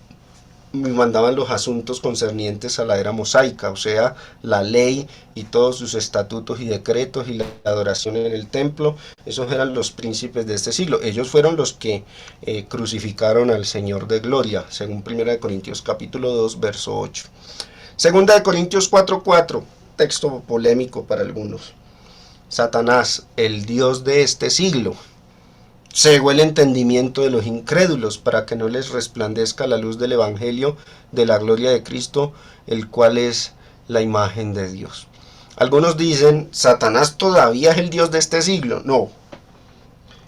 y mandaban los asuntos concernientes a la era mosaica, o sea, la ley y todos sus estatutos y decretos y la adoración en el templo. Esos eran los príncipes de este siglo. Ellos fueron los que crucificaron al Señor de gloria, según 1 Corintios capítulo 2, verso 8. 2 Corintios 4:4, texto polémico para algunos. Satanás, el Dios de este siglo, cegó el entendimiento de los incrédulos para que no les resplandezca la luz del evangelio de la gloria de Cristo, el cual es la imagen de Dios. Algunos dicen, Satanás todavía es el Dios de este siglo. No,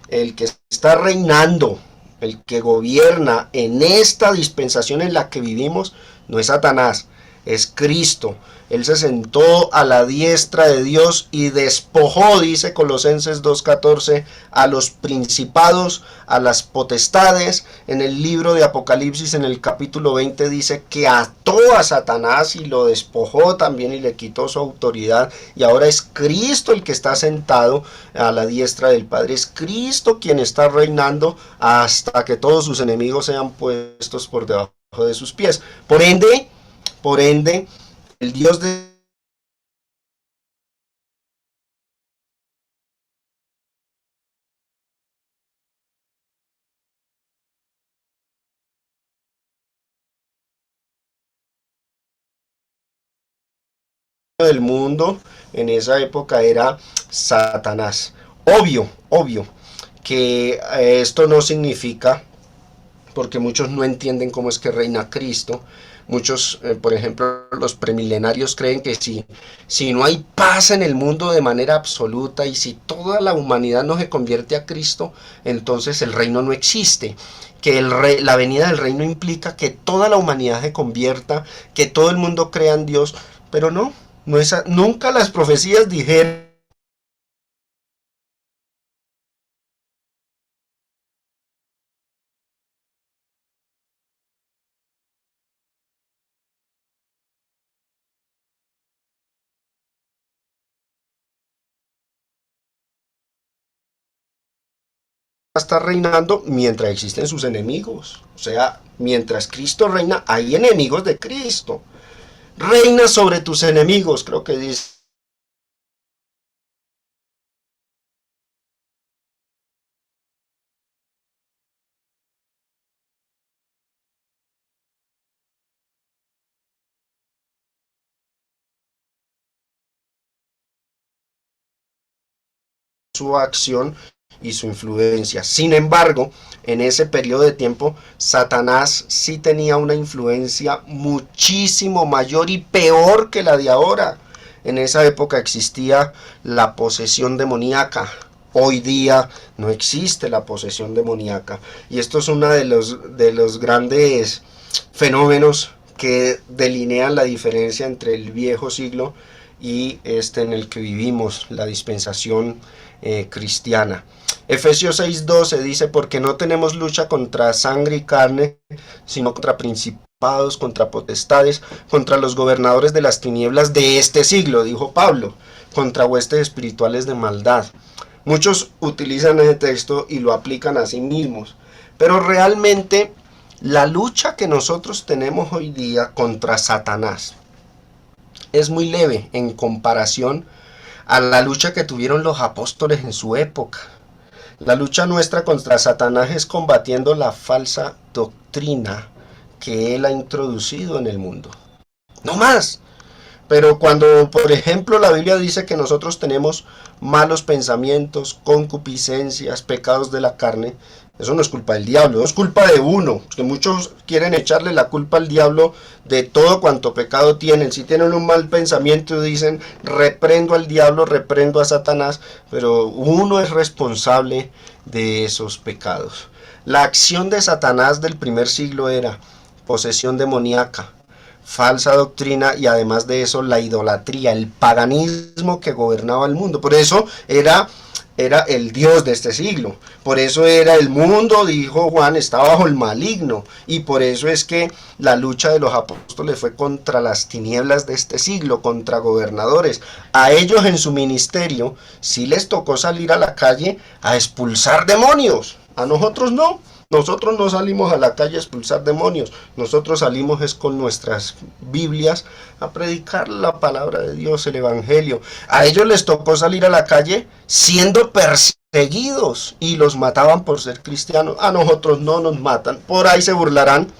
el que está reinando, el que gobierna en esta dispensación en la que vivimos, no es Satanás, es Cristo. Él se sentó a la diestra de Dios y despojó, dice Colosenses 2:14, a los principados, a las potestades. En el libro de Apocalipsis, en el capítulo 20, dice que ató a Satanás y lo despojó también y le quitó su autoridad. Y ahora es Cristo el que está sentado a la diestra del Padre. Es Cristo quien está reinando hasta que todos sus enemigos sean puestos por debajo de sus pies. Por ende, el Dios del mundo en esa época era Satanás. Obvio que esto no significa, porque muchos no entienden cómo es que reina Cristo. Muchos, por ejemplo, los premilenarios creen que si no hay paz en el mundo de manera absoluta y si toda la humanidad no se convierte a Cristo, entonces el reino no existe. Que la venida del reino implica que toda la humanidad se convierta, que todo el mundo crea en Dios, pero no es, nunca las profecías dijeron está reinando mientras existen sus enemigos. O sea, mientras Cristo reina, hay enemigos de Cristo. Reina sobre tus enemigos, creo que dice su acción y su influencia. Sin embargo, en ese periodo de tiempo, Satanás sí tenía una influencia muchísimo mayor y peor que la de ahora. En esa época existía la posesión demoníaca. Hoy día no existe la posesión demoníaca. Y esto es uno de los grandes fenómenos que delinean la diferencia entre el viejo siglo y este en el que vivimos, la dispensación cristiana. Efesios 6:12 dice, porque no tenemos lucha contra sangre y carne, sino contra principados, contra potestades, contra los gobernadores de las tinieblas de este siglo, dijo Pablo, contra huestes espirituales de maldad. Muchos utilizan ese texto y lo aplican a sí mismos, pero realmente la lucha que nosotros tenemos hoy día contra Satanás es muy leve en comparación a la lucha que tuvieron los apóstoles en su época. La lucha nuestra contra Satanás es combatiendo la falsa doctrina que él ha introducido en el mundo. No más. Pero cuando, por ejemplo, la Biblia dice que nosotros tenemos malos pensamientos, concupiscencias, pecados de la carne, eso no es culpa del diablo, es culpa de uno. Porque muchos quieren echarle la culpa al diablo de todo cuanto pecado tienen. Si tienen un mal pensamiento dicen, reprendo al diablo, reprendo a Satanás, pero uno es responsable de esos pecados. La acción de Satanás del primer siglo era posesión demoníaca, falsa doctrina y además de eso la idolatría, el paganismo que gobernaba el mundo. Por eso era el Dios de este siglo. Por eso era el mundo, dijo Juan, está bajo el maligno. Y por eso es que la lucha de los apóstoles fue contra las tinieblas de este siglo, contra gobernadores. A ellos en su ministerio sí les tocó salir a la calle a expulsar demonios. A nosotros no. Nosotros no salimos a la calle a expulsar demonios, nosotros salimos es con nuestras Biblias a predicar la palabra de Dios, el Evangelio. A ellos les tocó salir a la calle siendo perseguidos y los mataban por ser cristianos. A nosotros no nos matan, por ahí se burlarán,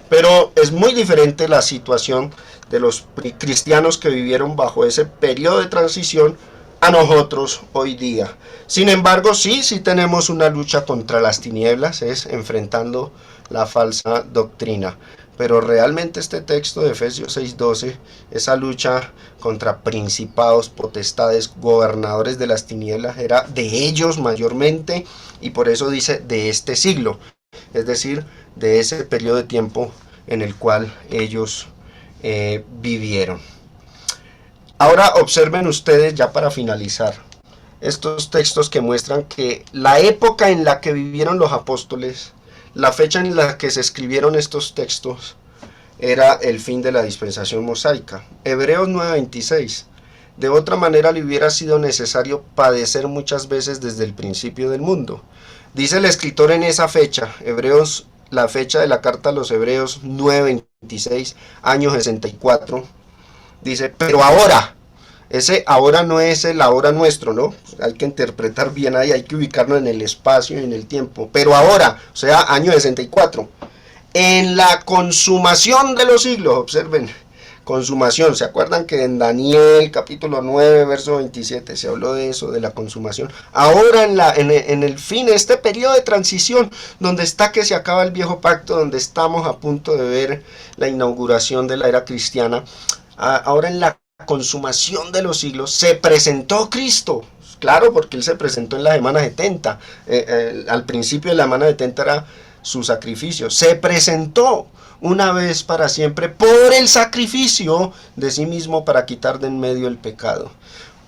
pero es muy diferente la situación de los cristianos que vivieron bajo ese periodo de transición a nosotros hoy día. Sin embargo, sí tenemos una lucha contra las tinieblas, es enfrentando la falsa doctrina. Pero realmente este texto de Efesios 6:12, esa lucha contra principados, potestades, gobernadores de las tinieblas, era de ellos mayormente, y por eso dice de este siglo, es decir, de ese periodo de tiempo en el cual ellos vivieron. Ahora observen ustedes, ya para finalizar, estos textos que muestran que la época en la que vivieron los apóstoles, la fecha en la que se escribieron estos textos, era el fin de la dispensación mosaica. Hebreos 9:26. De otra manera le hubiera sido necesario padecer muchas veces desde el principio del mundo. Dice el escritor en esa fecha, Hebreos, la fecha de la carta a los Hebreos 9:26, año 64. Dice, pero ahora, ese ahora no es el ahora nuestro, ¿no? Hay que interpretar bien ahí, hay que ubicarnos en el espacio y en el tiempo. Pero ahora, o sea, año 64, en la consumación de los siglos, observen, consumación. ¿Se acuerdan que en Daniel capítulo 9, verso 27 se habló de eso, de la consumación? Ahora en el fin, este periodo de transición, donde está que se acaba el viejo pacto, donde estamos a punto de ver la inauguración de la era cristiana, ahora en la consumación de los siglos se presentó Cristo. Claro, porque Él se presentó en la semana 70. Al principio de la semana 70 era su sacrificio. Se presentó una vez para siempre por el sacrificio de sí mismo para quitar de en medio el pecado.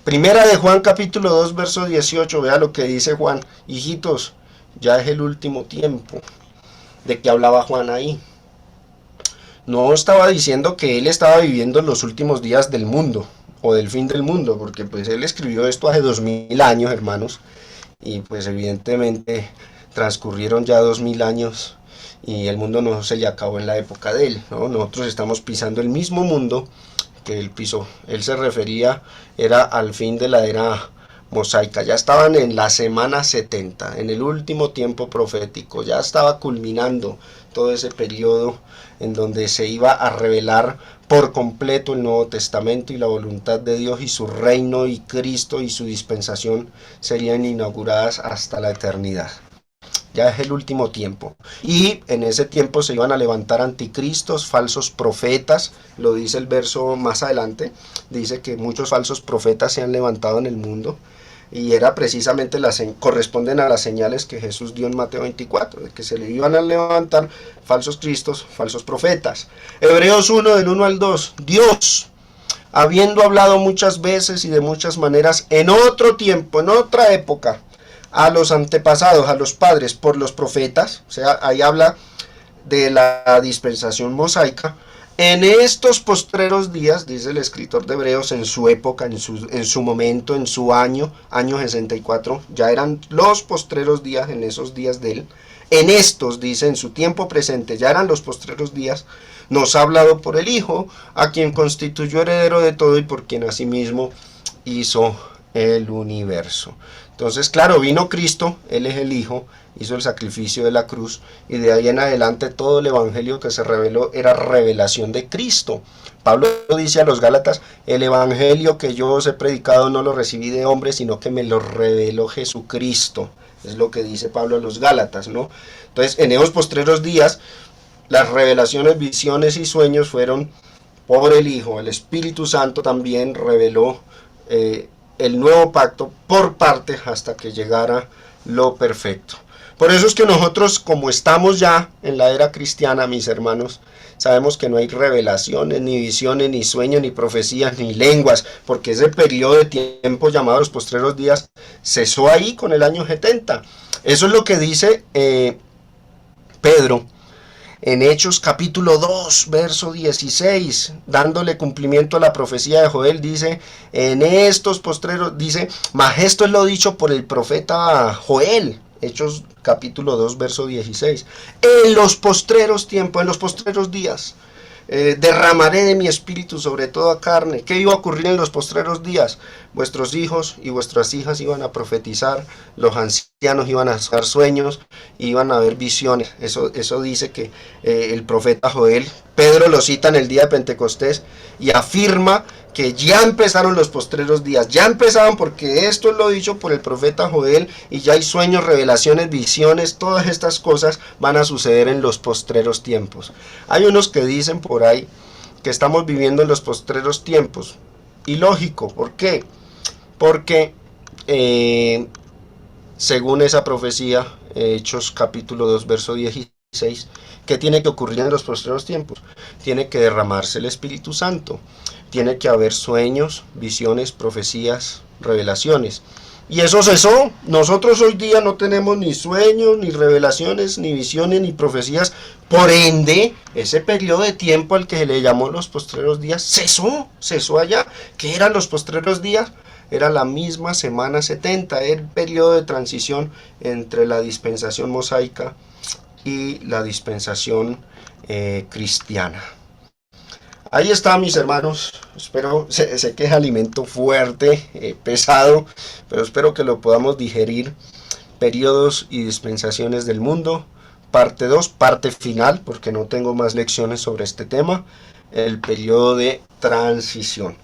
Primera de Juan capítulo 2 verso 18, vea lo que dice Juan. Hijitos, ya es el último tiempo. ¿De qué hablaba Juan ahí? No estaba diciendo que él estaba viviendo en los últimos días del mundo o del fin del mundo, porque pues él escribió esto hace 2000 años, hermanos, y pues evidentemente transcurrieron ya 2000 años y el mundo no se le acabó en la época de él, ¿no? Nosotros estamos pisando el mismo mundo que él pisó. Él se refería, era al fin de la era mosaica, ya estaban en la semana 70, en el último tiempo profético, ya estaba culminando todo ese periodo en donde se iba a revelar por completo el Nuevo Testamento y la voluntad de Dios, y su reino y Cristo y su dispensación serían inauguradas hasta la eternidad. Ya es el último tiempo, y en ese tiempo se iban a levantar anticristos, falsos profetas. Lo dice el verso más adelante, dice que muchos falsos profetas se han levantado en el mundo, y era precisamente corresponden a las señales que Jesús dio en Mateo 24, de que se le iban a levantar falsos cristos, falsos profetas. Hebreos 1, del 1 al 2, Dios, habiendo hablado muchas veces y de muchas maneras en otro tiempo, en otra época, a los antepasados, a los padres, por los profetas, o sea, ahí habla de la dispensación mosaica. En estos postreros días, dice el escritor de Hebreos, en su época, en su momento, en su año 64, ya eran los postreros días, en esos días de él. En estos, dice, en su tiempo presente, ya eran los postreros días, nos ha hablado por el Hijo, a quien constituyó heredero de todo y por quien asimismo hizo el universo. Entonces, claro, vino Cristo, Él es el Hijo, hizo el sacrificio de la cruz, y de ahí en adelante todo el evangelio que se reveló era revelación de Cristo. Pablo dice a los Gálatas, el evangelio que yo os he predicado no lo recibí de hombre, sino que me lo reveló Jesucristo. Es lo que dice Pablo a los Gálatas, ¿no? Entonces, en esos postreros días, las revelaciones, visiones y sueños fueron por el Hijo. El Espíritu Santo también reveló el nuevo pacto por partes hasta que llegara lo perfecto. Por eso es que nosotros, como estamos ya en la era cristiana, mis hermanos, sabemos que no hay revelaciones, ni visiones, ni sueños, ni profecías, ni lenguas, porque ese periodo de tiempo llamado los postreros días cesó ahí con el año 70. Eso es lo que dice Pedro en Hechos capítulo 2, verso 16, dándole cumplimiento a la profecía de Joel, dice, en estos postreros, dice, mas esto es lo dicho por el profeta Joel, Hechos capítulo 2, verso 16, en los postreros tiempos, en los postreros días, derramaré de mi espíritu sobre toda carne. ¿Qué iba a ocurrir en los postreros días? Vuestros hijos y vuestras hijas iban a profetizar, los ancianos iban a hacer sueños, iban a ver visiones. Eso dice que el profeta Joel, Pedro lo cita en el día de Pentecostés y afirma que ya empezaron los postreros días, ya empezaban, porque esto es lo dicho por el profeta Joel, y ya hay sueños, revelaciones, visiones, todas estas cosas van a suceder en los postreros tiempos. Hay unos que dicen por ahí que estamos viviendo en los postreros tiempos, y lógico, ¿por qué? Porque según esa profecía, Hechos capítulo 2, verso 16, ¿qué tiene que ocurrir en los postreros tiempos? Tiene que derramarse el Espíritu Santo, tiene que haber sueños, visiones, profecías, revelaciones. Y eso cesó. Nosotros hoy día no tenemos ni sueños, ni revelaciones, ni visiones, ni profecías. Por ende, ese periodo de tiempo al que se le llamó los postreros días cesó allá. ¿Qué eran los postreros días? Era la misma semana 70, el periodo de transición entre la dispensación mosaica y la dispensación cristiana. Ahí está, mis hermanos. Espero, sé que es alimento fuerte, pesado, pero espero que lo podamos digerir. Periodos y dispensaciones del mundo, parte 2, parte final, porque no tengo más lecciones sobre este tema, el periodo de transición.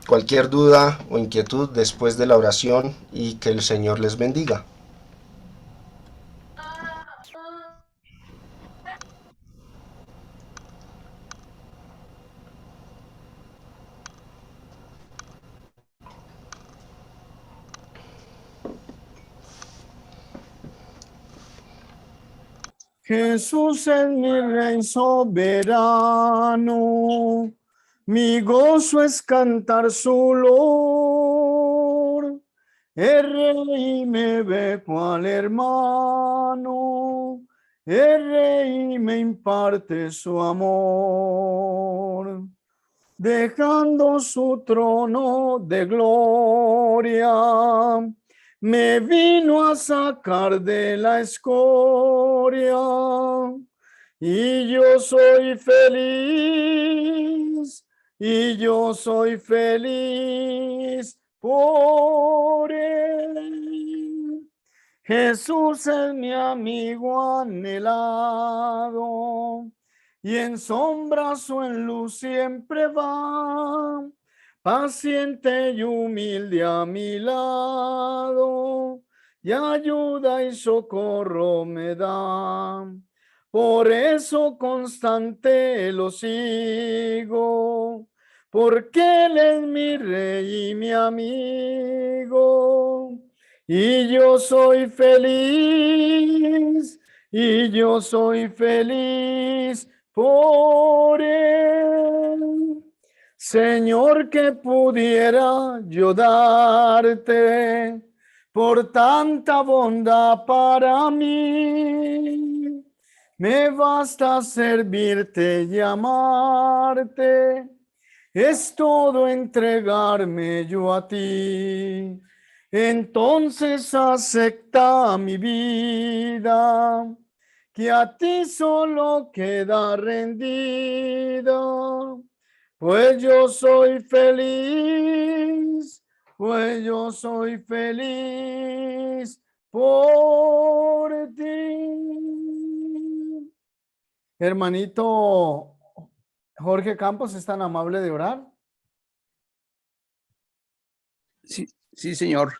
Cualquier duda o inquietud después de la oración, y que el Señor les bendiga. Jesús es mi Rey soberano, mi gozo es cantar su loor. El Rey me ve cual hermano, el Rey me imparte su amor. Dejando su trono de gloria, me vino a sacar de la escoria, y yo soy feliz, y yo soy feliz por él. Jesús es mi amigo anhelado, y en sombras o en luz siempre va, paciente y humilde a mi lado, y ayuda y socorro me da. Por eso constante lo sigo, porque Él es mi Rey y mi amigo, y yo soy feliz, y yo soy feliz por él. Señor, que pudiera yo darte por tanta bondad para mí. Me basta servirte y amarte, es todo entregarme yo a ti. Entonces acepta mi vida, que a ti solo queda rendida, pues yo soy feliz, pues yo soy feliz por ti. Hermanito Jorge Campos, ¿es tan amable de orar? Sí, sí, señor.